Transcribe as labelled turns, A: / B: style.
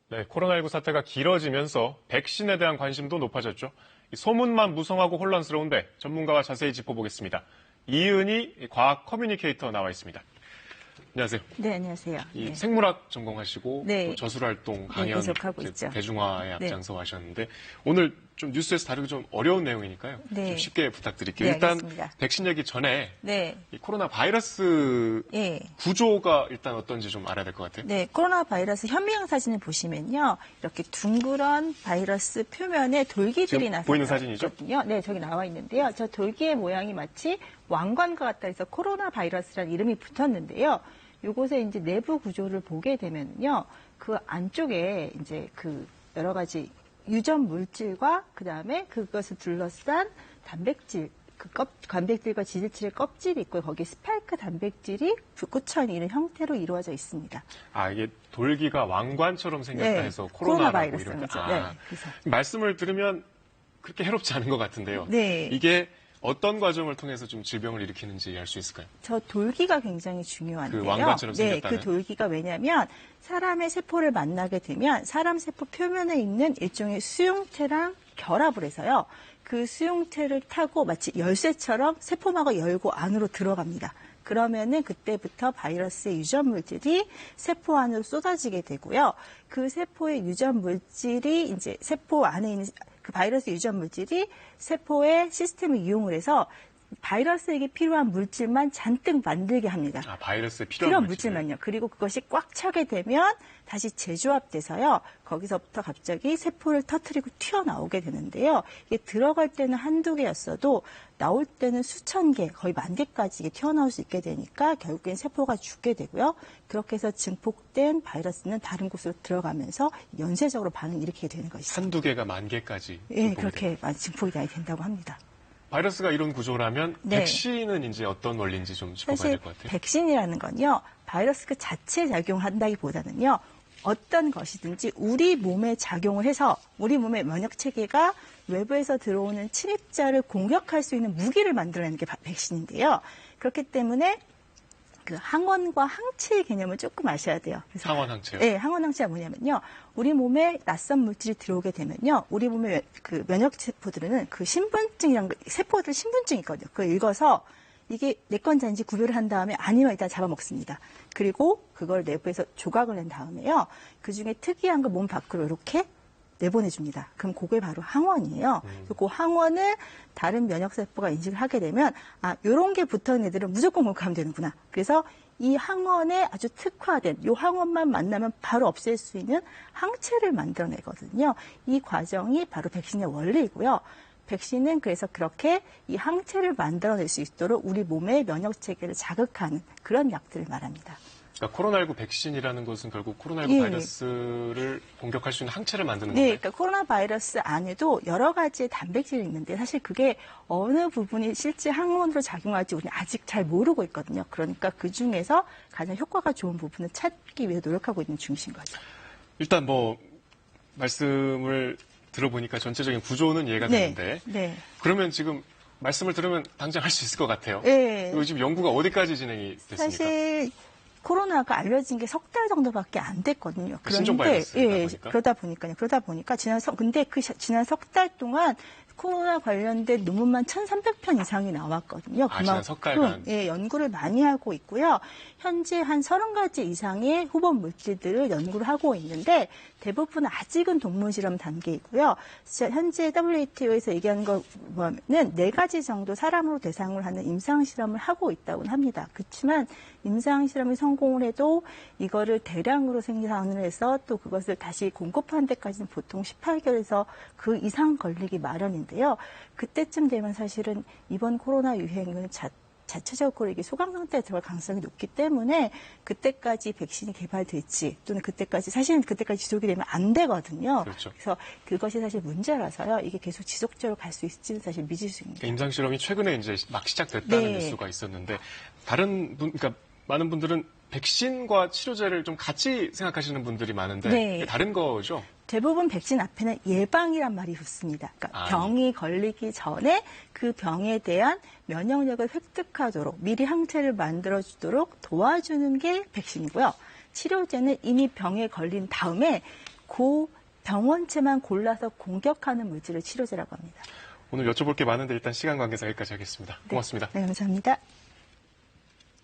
A: 네, 코로나19 사태가 길어지면서 백신에 대한 관심도 높아졌죠. 소문만 무성하고 혼란스러운데 전문가와 자세히 짚어보겠습니다. 이은희 과학 커뮤니케이터 나와 있습니다. 안녕하세요.
B: 네, 안녕하세요.
A: 네. 생물학 전공하시고
B: 네.
A: 또 저술활동, 강연,
B: 계속하고 있죠.
A: 대중화에 앞장서 하셨는데 오늘 좀 뉴스에서 다루기 좀 어려운 내용이니까요.
B: 네.
A: 좀 쉽게 부탁드릴게요.
B: 네,
A: 일단
B: 알겠습니다.
A: 백신 얘기 전에
B: 네.
A: 이 코로나 바이러스
B: 네.
A: 구조가 일단 어떤지 좀 알아야 될 것 같아요.
B: 네, 코로나 바이러스 현미경 사진을 보시면요. 이렇게 둥그런 바이러스 표면에 돌기들이 나서
A: 보이는 사진이죠?
B: 네, 저기 나와 있는데요. 저 돌기의 모양이 마치 왕관과 같다 해서 코로나 바이러스라는 이름이 붙었는데요. 요것의 이제 내부 구조를 보게 되면요. 그 안쪽에 이제 그 여러 가지 유전 물질과 그다음에 그것을 둘러싼 단백질, 단백질과 지질체의 껍질이 있고 거기에 스파이크 단백질이 붓구천 이런 형태로 이루어져 있습니다.
A: 아, 이게 돌기가 왕관처럼 생겼다
B: 네,
A: 해서 코로나라고
B: 바이러스인
A: 이렇게.
B: 거죠. 네, 그래서.
A: 말씀을 들으면 그렇게 해롭지 않은 것 같은데요.
B: 네.
A: 이게 어떤 과정을 통해서 좀 질병을 일으키는지 알 수 있을까요?
B: 저 돌기가 굉장히 중요한데요.
A: 그 왕관처럼 생겼다는.
B: 네, 그 돌기가 왜냐하면 사람의 세포를 만나게 되면 사람 세포 표면에 있는 일종의 수용체랑 결합을 해서요. 그 수용체를 타고 마치 열쇠처럼 세포막을 열고 안으로 들어갑니다. 그러면은 그때부터 바이러스의 유전 물질이 세포 안으로 쏟아지게 되고요. 그 세포의 유전 물질이 이제 세포 안에 있는 그 바이러스 유전 물질이 세포의 시스템을 이용을 해서 바이러스에게 필요한 물질만 잔뜩 만들게 합니다.
A: 아, 바이러스에 필요한
B: 물질만요. 그리고 그것이 꽉 차게 되면 다시 재조합돼서요. 거기서부터 갑자기 세포를 터뜨리고 튀어나오게 되는데요. 이게 들어갈 때는 한두 개였어도 나올 때는 수천 개, 거의 만 개까지 튀어나올 수 있게 되니까 결국엔 세포가 죽게 되고요. 그렇게 해서 증폭된 바이러스는 다른 곳으로 들어가면서 연쇄적으로 반응을 일으키게 되는 것이죠.
A: 한두 개가 만 개까지.
B: 네, 그렇게 증폭이 많이 된다고 합니다.
A: 바이러스가 이런 구조라면
B: 네.
A: 백신은 이제 어떤 원리인지 좀 짚어봐야 될 것 같아요.
B: 백신이라는 건요. 바이러스 그 자체 작용한다기보다는요. 어떤 것이든지 우리 몸에 작용을 해서 우리 몸의 면역체계가 외부에서 들어오는 침입자를 공격할 수 있는 무기를 만들어내는 게 백신인데요. 그렇기 때문에 그 항원과 항체의 개념을 조금 아셔야 돼요.
A: 그래서 항원 항체요?
B: 네, 항원 항체가 뭐냐면요. 우리 몸에 낯선 물질이 들어오게 되면요. 우리 몸의 그 면역 세포들은 그 신분증이란 세포들 신분증이 있거든요. 그걸 읽어서 이게 내 건자인지 구별을 한 다음에 아니면 일단 잡아먹습니다. 그리고 그걸 내부에서 조각을 낸 다음에요. 그중에 특이한 거 몸 밖으로 이렇게 내보내줍니다. 그럼 그게 바로 항원이에요. 그 항원을 다른 면역세포가 인식을 하게 되면 아, 요런 게 붙어있는 애들은 무조건 공격하면 되는구나. 그래서 이 항원에 아주 특화된 이 항원만 만나면 바로 없앨 수 있는 항체를 만들어내거든요. 이 과정이 바로 백신의 원리이고요. 백신은 그래서 그렇게 이 항체를 만들어낼 수 있도록 우리 몸의 면역체계를 자극하는 그런 약들을 말합니다.
A: 그러니까 코로나19 백신이라는 것은 결국 코로나19 바이러스를 공격할 수 있는 항체를 만드는 건가요?
B: 네, 그러니까 코로나 바이러스 안에도 여러 가지의 단백질이 있는데 사실 그게 어느 부분이 실제 항원으로 작용할지 우리는 아직 잘 모르고 있거든요. 그러니까 그 중에서 가장 효과가 좋은 부분을 찾기 위해 노력하고 있는 중심인 거죠.
A: 일단 뭐 말씀을 들어보니까 전체적인 구조는 이해가 되는데
B: 네.
A: 그러면 지금 말씀을 들으면 당장 할 수 있을 것 같아요.
B: 네.
A: 그리고 지금 연구가 어디까지 진행이 됐습니까?
B: 사실 코로나가 알려진 게 석 달 정도밖에 안 됐거든요.
A: 신종 바이러스다 보니까.
B: 그러다 보니까 지난 석 달 동안 코로나 관련된 논문만 1,300편 이상이 나왔거든요.
A: 지난 석 달간.
B: 예, 연구를 많이 하고 있고요. 현재 한 30가지 이상의 후보 물질들을 연구를 하고 있는데 대부분 아직은 동물 실험 단계이고요. 현재 WTO에서 얘기하는 거 보면은 4가지 정도 사람으로 대상을 하는 임상 실험을 하고 있다고 합니다. 그렇지만 임상 실험이 성공을 해도 이거를 대량으로 생산을 해서 또 그것을 다시 공급하는 데까지는 보통 18개월에서 그 이상 걸리기 마련인데요. 그때쯤 되면 사실은 이번 코로나 유행은 자체적으로 이게 소강 상태에 들어갈 가능성이 높기 때문에 그때까지 백신이 개발될지 또는 사실은 그때까지 지속이 되면 안 되거든요.
A: 그렇죠.
B: 그래서 그것이 사실 문제라서요. 이게 계속 지속적으로 갈 수 있을지는 사실 미지수입니다.
A: 임상 실험이 최근에 이제 막 시작됐다는
B: 네.
A: 뉴스가 있었는데 다른 분, 그러니까 많은 분들은 백신과 치료제를 좀 같이 생각하시는 분들이 많은데
B: 네.
A: 이게 다른 거죠?
B: 대부분 백신 앞에는 예방이란 말이 붙습니다. 그러니까 병이 걸리기 전에 그 병에 대한 면역력을 획득하도록 미리 항체를 만들어주도록 도와주는 게 백신이고요. 치료제는 이미 병에 걸린 다음에 그 병원체만 골라서 공격하는 물질을 치료제라고 합니다.
A: 오늘 여쭤볼 게 많은데 일단 시간 관계상 여기까지 하겠습니다. 고맙습니다.
B: 네, 감사합니다.